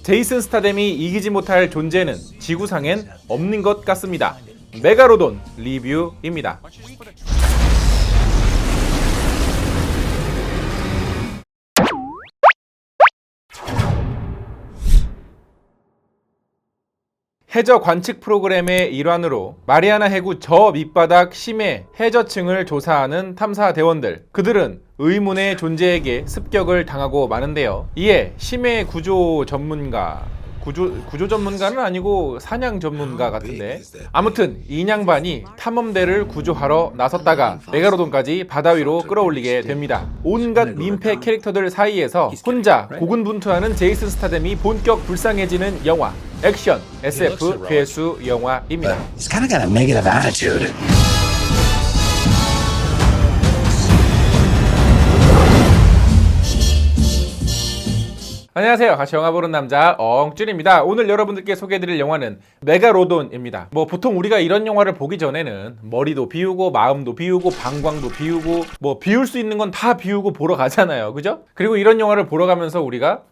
제이슨 스타뎀이 이기지 못할 존재는 지구상엔 없는 것 같습니다. 메가로돈 리뷰입니다. 해저 관측 프로그램의 일환으로 마리아나 해구 저 밑바닥 심해 해저층을 조사하는 탐사 대원들, 그들은 의문의 존재에게 습격을 당하고 마는데요. 이에 심해 구조 전문가는 아니고 사냥 전문가 같은데, 아무튼 인양반이 탐험대를 구조하러 나섰다가 메가로돈까지 바다 위로 끌어올리게 됩니다. 온갖 민폐 캐릭터들 사이에서 혼자 고군분투하는 제이슨 스타뎀이 본격 불쌍해지는 영화, 액션, SF 괴수 영화입니다. He's kind of got a negative attitude. 안녕하세요. 같이 영화 보는 남자 엉쭈입니다. 오늘 여러분들께 소개해드릴 영화는 메가로돈입니다. 보통 우리가 이런 영화를 보기 전에는 머리도 비우고 마음도 비우고 방광도 비우고 비울 수 있는 건 다 비우고 보러 가잖아요. 그죠? 그리고 이런 영화를 보러 가면서 우리가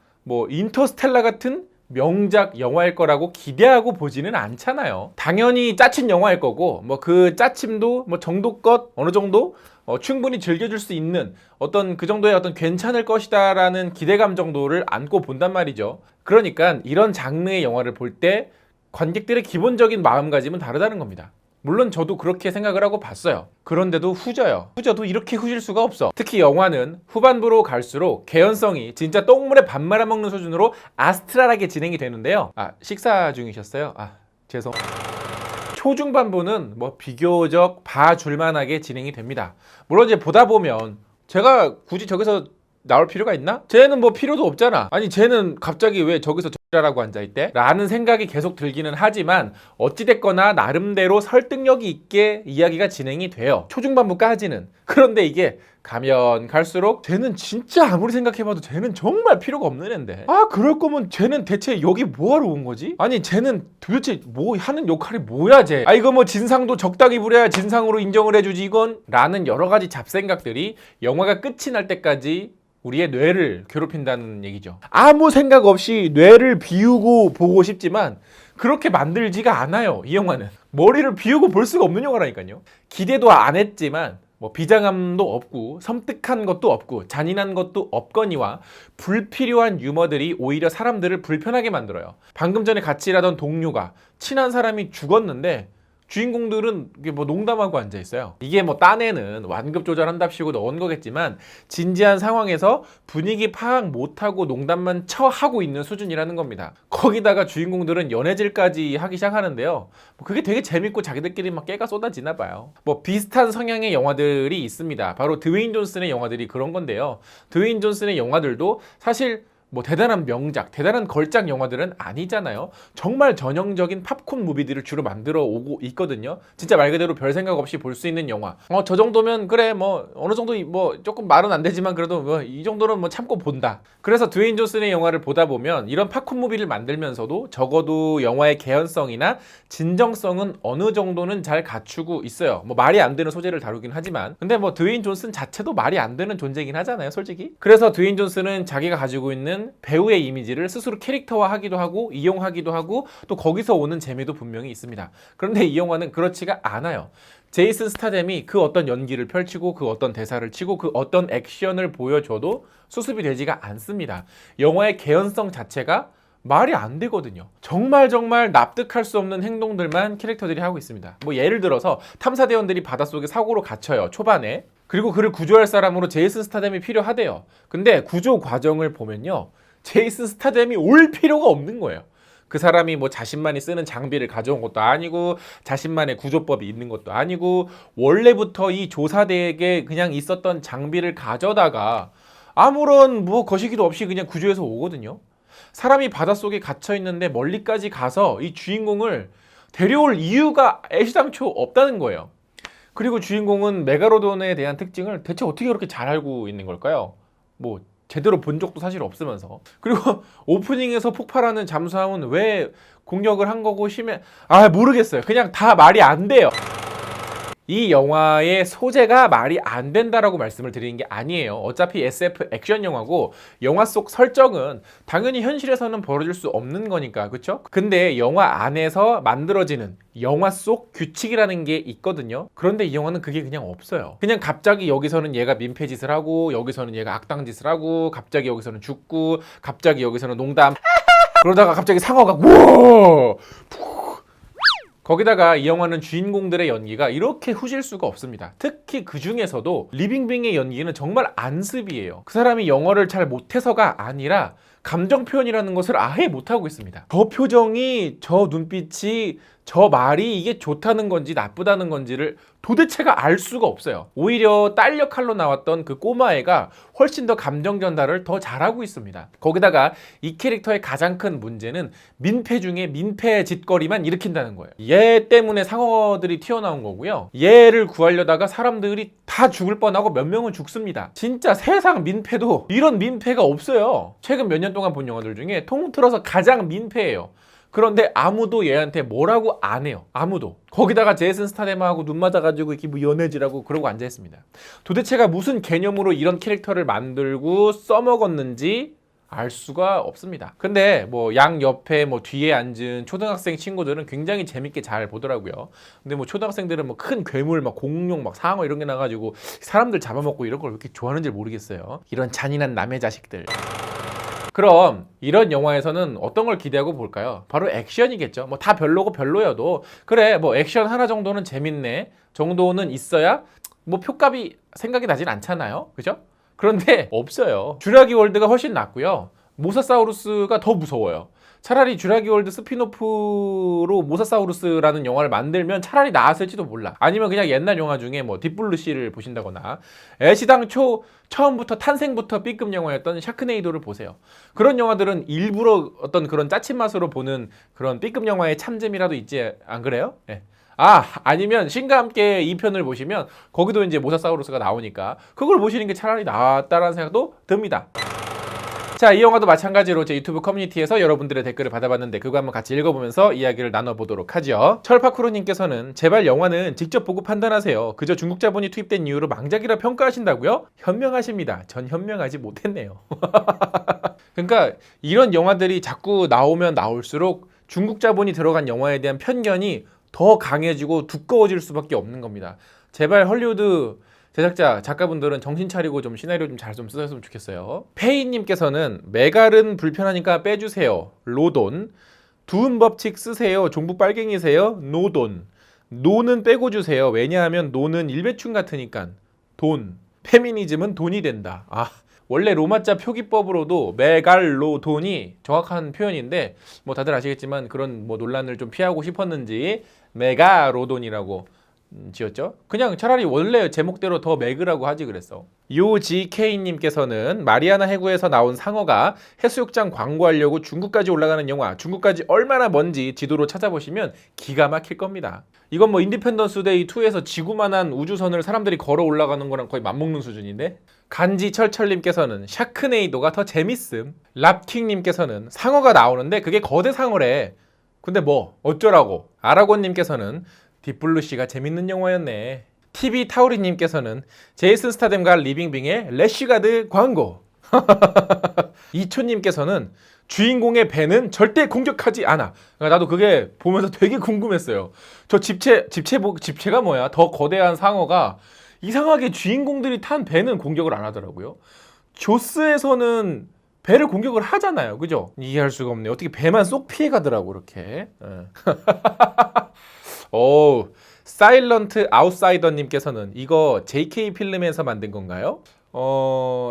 인터스텔라 같은 명작 영화일 거라고 기대하고 보지는 않잖아요. 당연히 짜친 영화일 거고 그 짜침도 정도껏 어느 정도 충분히 즐겨줄 수 있는 어떤 그 정도의 어떤 괜찮을 것이다 라는 기대감 정도를 안고 본단 말이죠. 그러니까 이런 장르의 영화를 볼 때 관객들의 기본적인 마음가짐은 다르다는 겁니다. 물론 저도 그렇게 생각을 하고 봤어요. 그런데도 후져도 이렇게 후질 수가 없어. 특히 영화는 후반부로 갈수록 개연성이 진짜 똥물에 밥 말아먹는 수준으로 아스트랄하게 진행이 되는데요. 식사 중이셨어요? 죄송. 초중반부는 비교적 봐줄만하게 진행이 됩니다. 물론 이제 보다 보면 제가 굳이 저기서 나올 필요가 있나? 쟤는 필요도 없잖아. 아니 쟤는 갑자기 왜 저기서 저라고 앉아있대? 라는 생각이 계속 들기는 하지만 어찌됐거나 나름대로 설득력이 있게 이야기가 진행이 돼요. 초중반부까지는. 그런데 이게 가면 갈수록 쟤는 진짜 아무리 생각해봐도 쟤는 정말 필요가 없는 앤데, 그럴 거면 쟤는 대체 여기 뭐하러 온 거지? 아니 쟤는 도대체 하는 역할이 뭐야 쟤? 이거 진상도 적당히 부려야 진상으로 인정을 해주지 이건? 라는 여러 가지 잡생각들이 영화가 끝이 날 때까지 우리의 뇌를 괴롭힌다는 얘기죠. 아무 생각 없이 뇌를 비우고 보고 싶지만 그렇게 만들지가 않아요. 이 영화는 머리를 비우고 볼 수가 없는 영화라니까요. 기대도 안 했지만 비장함도 없고 섬뜩한 것도 없고 잔인한 것도 없거니와 불필요한 유머들이 오히려 사람들을 불편하게 만들어요. 방금 전에 같이 일하던 동료가 친한 사람이 죽었는데 주인공들은 농담하고 앉아있어요. 이게 딴에는 완급 조절한답시고 넣은 거겠지만 진지한 상황에서 분위기 파악 못하고 농담만 쳐하고 있는 수준이라는 겁니다. 거기다가 주인공들은 연애질까지 하기 시작하는데요. 그게 되게 재밌고 자기들끼리 깨가 쏟아지나 봐요. 비슷한 성향의 영화들이 있습니다. 바로 드웨인 존슨의 영화들이 그런 건데요. 드웨인 존슨의 영화들도 사실 대단한 명작, 대단한 걸작 영화들은 아니잖아요. 정말 전형적인 팝콘 무비들을 주로 만들어 오고 있거든요. 진짜 말 그대로 별 생각 없이 볼 수 있는 영화. 저 정도면 그래 어느 정도 조금 말은 안 되지만 그래도 이 정도는 참고 본다. 그래서 드웨인 존슨의 영화를 보다 보면 이런 팝콘 무비를 만들면서도 적어도 영화의 개연성이나 진정성은 어느 정도는 잘 갖추고 있어요. 말이 안 되는 소재를 다루긴 하지만, 근데 드웨인 존슨 자체도 말이 안 되는 존재이긴 하잖아요, 솔직히. 그래서 드웨인 존슨은 자기가 가지고 있는 배우의 이미지를 스스로 캐릭터화하기도 하고 이용하기도 하고 또 거기서 오는 재미도 분명히 있습니다. 그런데 이 영화는 그렇지가 않아요. 제이슨 스타뎀이 그 어떤 연기를 펼치고 그 어떤 대사를 치고 그 어떤 액션을 보여줘도 수습이 되지가 않습니다. 영화의 개연성 자체가 말이 안 되거든요. 정말 납득할 수 없는 행동들만 캐릭터들이 하고 있습니다. 예를 들어서 탐사대원들이 바닷속에 사고로 갇혀요, 초반에. 그리고 그를 구조할 사람으로 제이슨 스타뎀이 필요하대요. 근데 구조 과정을 보면요, 제이슨 스타뎀이 올 필요가 없는 거예요. 그 사람이 자신만이 쓰는 장비를 가져온 것도 아니고 자신만의 구조법이 있는 것도 아니고 원래부터 이 조사대에게 그냥 있었던 장비를 가져다가 아무런 거시기도 없이 그냥 구조해서 오거든요. 사람이 바닷속에 갇혀있는데 멀리까지 가서 이 주인공을 데려올 이유가 애시당초 없다는 거예요. 그리고 주인공은 메가로돈에 대한 특징을 대체 어떻게 그렇게 잘 알고 있는 걸까요? 제대로 본 적도 사실 없으면서. 그리고 오프닝에서 폭발하는 잠수함은 왜 공격을 한 거고 모르겠어요. 그냥 다 말이 안 돼요. 이 영화의 소재가 말이 안 된다라고 말씀을 드리는 게 아니에요. 어차피 SF 액션 영화고 영화 속 설정은 당연히 현실에서는 벌어질 수 없는 거니까, 그렇죠? 근데 영화 안에서 만들어지는 영화 속 규칙이라는 게 있거든요. 그런데 이 영화는 그게 그냥 없어요. 그냥 갑자기 여기서는 얘가 민폐짓을 하고, 여기서는 얘가 악당짓을 하고, 갑자기 여기서는 죽고, 갑자기 여기서는 농담 그러다가 갑자기 상어가 우와 거기다가 이 영화는 주인공들의 연기가 이렇게 후질 수가 없습니다. 특히 그 중에서도 리빙빙의 연기는 정말 안습이에요. 그 사람이 영어를 잘 못해서가 아니라 감정 표현이라는 것을 아예 못하고 있습니다. 저 표정이, 저 눈빛이, 저 말이 이게 좋다는 건지 나쁘다는 건지를 도대체가 알 수가 없어요. 오히려 딸 역할로 나왔던 그 꼬마애가 훨씬 더 감정 전달을 더 잘하고 있습니다. 거기다가 이 캐릭터의 가장 큰 문제는 민폐 중에 민폐 짓거리만 일으킨다는 거예요. 얘 때문에 상어들이 튀어나온 거고요. 얘를 구하려다가 사람들이 다 죽을 뻔하고 몇 명은 죽습니다. 진짜 세상 민폐도 이런 민폐가 없어요. 최근 몇 년 동안 본 영화들 중에 통틀어서 가장 민폐예요. 그런데 아무도 얘한테 뭐라고 안 해요. 아무도. 거기다가 제이슨 스타뎀하고 눈 맞아가지고 이렇게 뭐 연애지라고 그러고 앉아있습니다. 도대체가 무슨 개념으로 이런 캐릭터를 만들고 써먹었는지 알 수가 없습니다. 근데 뭐 양 옆에 뭐 뒤에 앉은 초등학생 친구들은 굉장히 재밌게 잘 보더라고요. 근데 뭐 초등학생들은 뭐 큰 괴물 막 공룡 막 상어 이런 게 나가지고 사람들 잡아먹고 이런 걸 왜 이렇게 좋아하는지 모르겠어요. 이런 잔인한 남의 자식들. 그럼 이런 영화에서는 어떤 걸 기대하고 볼까요? 바로 액션이겠죠. 뭐 다 별로고 별로여도 그래 뭐 액션 하나 정도는 재밌네 정도는 있어야 뭐 표값이 생각이 나진 않잖아요. 그죠? 그런데 없어요. 쥬라기 월드가 훨씬 낫고요. 모사사우루스가 더 무서워요. 차라리 쥬라기 월드 스피노프로 모사사우루스라는 영화를 만들면 차라리 나았을지도 몰라. 아니면 그냥 옛날 영화 중에 뭐 딥블루시를 보신다거나 애시당초 처음부터 탄생부터 B급 영화였던 샤크네이도를 보세요. 그런 영화들은 일부러 어떤 그런 짜친 맛으로 보는 그런 B급 영화의 참재미라도 있지 안 그래요? 네. 아니면 신과 함께 2편을 보시면 거기도 이제 모사사우루스가 나오니까 그걸 보시는 게 차라리 낫다라는 생각도 듭니다. 자, 이 영화도 마찬가지로 제 유튜브 커뮤니티에서 여러분들의 댓글을 받아봤는데 그거 한번 같이 읽어보면서 이야기를 나눠보도록 하죠. 철파쿠루님께서는 제발 영화는 직접 보고 판단하세요. 그저 중국 자본이 투입된 이유로 망작이라 평가하신다고요? 현명하십니다. 전 현명하지 못했네요. 그러니까 이런 영화들이 자꾸 나오면 나올수록 중국 자본이 들어간 영화에 대한 편견이 더 강해지고 두꺼워질 수밖에 없는 겁니다. 제발 헐리우드 제작자, 작가분들은 정신 차리고 좀 시나리오 좀 잘 좀 쓰셨으면 좋겠어요. 페이님께서는 메갈은 불편하니까 빼주세요. 로돈. 두음 법칙 쓰세요. 종북 빨갱이세요. 노돈. 노는 빼고 주세요. 왜냐하면 노는 일배충 같으니까. 돈. 페미니즘은 돈이 된다. 원래 로마자 표기법으로도 메갈로돈이 정확한 표현인데 뭐 다들 아시겠지만 그런 뭐 논란을 좀 피하고 싶었는지 메가로돈이라고 지었죠. 그냥 차라리 원래 제목대로 더 매그라고 하지 그랬어. 요GK님께서는 마리아나 해구에서 나온 상어가 해수욕장 광고하려고 중국까지 올라가는 영화, 중국까지 얼마나 먼지 지도로 찾아보시면 기가 막힐 겁니다. 이건 뭐 인디펜던스 데이 2에서 지구만한 우주선을 사람들이 걸어 올라가는 거랑 거의 맞먹는 수준인데. 간지철철님께서는 샤크네이도가 더 재밌음. 랍킹님께서는 상어가 나오는데 그게 거대 상어래. 근데 뭐 어쩌라고. 아라곤님께서는 딥블루시가 재밌는 영화였네. TV 타우리님께서는 제이슨 스타뎀과 리빙빙의 래쉬가드 광고. 이초님께서는 주인공의 배는 절대 공격하지 않아. 그러니까 나도 그게 보면서 되게 궁금했어요. 저 집체가 뭐야? 더 거대한 상어가 이상하게 주인공들이 탄 배는 공격을 안 하더라고요. 조스에서는 배를 공격을 하잖아요. 그죠? 이해할 수가 없네. 어떻게 배만 쏙 피해가더라고 이렇게. 오, 사일런트 아웃사이더님께서는 이거 JK 필름에서 만든 건가요?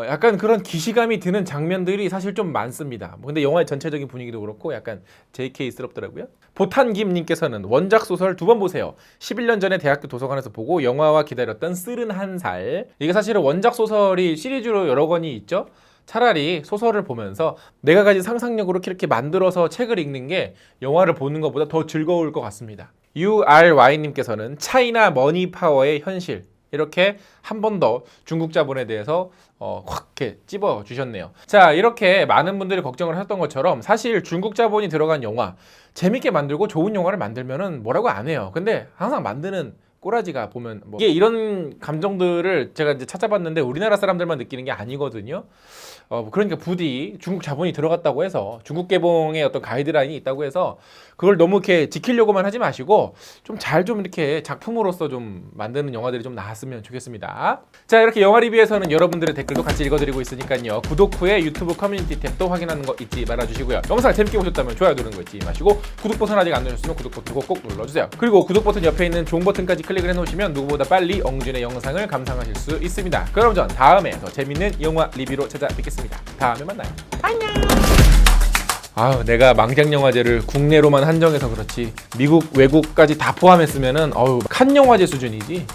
약간 그런 기시감이 드는 장면들이 사실 좀 많습니다. 근데 영화의 전체적인 분위기도 그렇고 약간 JK스럽더라고요. 보탄김님께서는 원작 소설 2번 보세요. 11년 전에 대학교 도서관에서 보고 영화와 기다렸던 31살. 이게 사실은 원작 소설이 시리즈로 여러 권이 있죠. 차라리 소설을 보면서 내가 가진 상상력으로 이렇게 만들어서 책을 읽는 게 영화를 보는 것보다 더 즐거울 것 같습니다. URY님께서는 차이나 머니 파워의 현실 이렇게 한 번 더 중국 자본에 대해서 확 이렇게 찝어 주셨네요. 자, 이렇게 많은 분들이 걱정을 하셨던 것처럼 사실 중국 자본이 들어간 영화 재밌게 만들고 좋은 영화를 만들면은 뭐라고 안 해요. 근데 항상 만드는 꼬라지가 보면 뭐 이게 이런 감정들을 제가 이제 찾아봤는데 우리나라 사람들만 느끼는 게 아니거든요. 그러니까 부디 중국 자본이 들어갔다고 해서 중국 개봉의 어떤 가이드라인이 있다고 해서 그걸 너무 이렇게 지키려고만 하지 마시고 좀 잘 좀 이렇게 작품으로서 좀 만드는 영화들이 좀 나왔으면 좋겠습니다. 자, 이렇게 영화 리뷰에서는 여러분들의 댓글도 같이 읽어드리고 있으니까요. 구독 후에 유튜브 커뮤니티 탭도 확인하는 거 잊지 말아주시고요. 영상 재밌게 보셨다면 좋아요 누르는 거 잊지 마시고 구독 버튼 아직 안 누르셨으면 구독 버튼 꼭 눌러주세요. 그리고 구독 버튼 옆에 있는 종 버튼까지 클릭을 해놓으시면 누구보다 빨리 엉준의 영상을 감상하실 수 있습니다. 그럼 전 다음에 더 재밌는 영화 리뷰로 찾아뵙겠습니다. 다음에 만나요. 안녕. 아유, 내가 망작영화제를 국내로만 한정해서 그렇지 미국 외국까지 다 포함했으면은 칸 영화제 수준이지.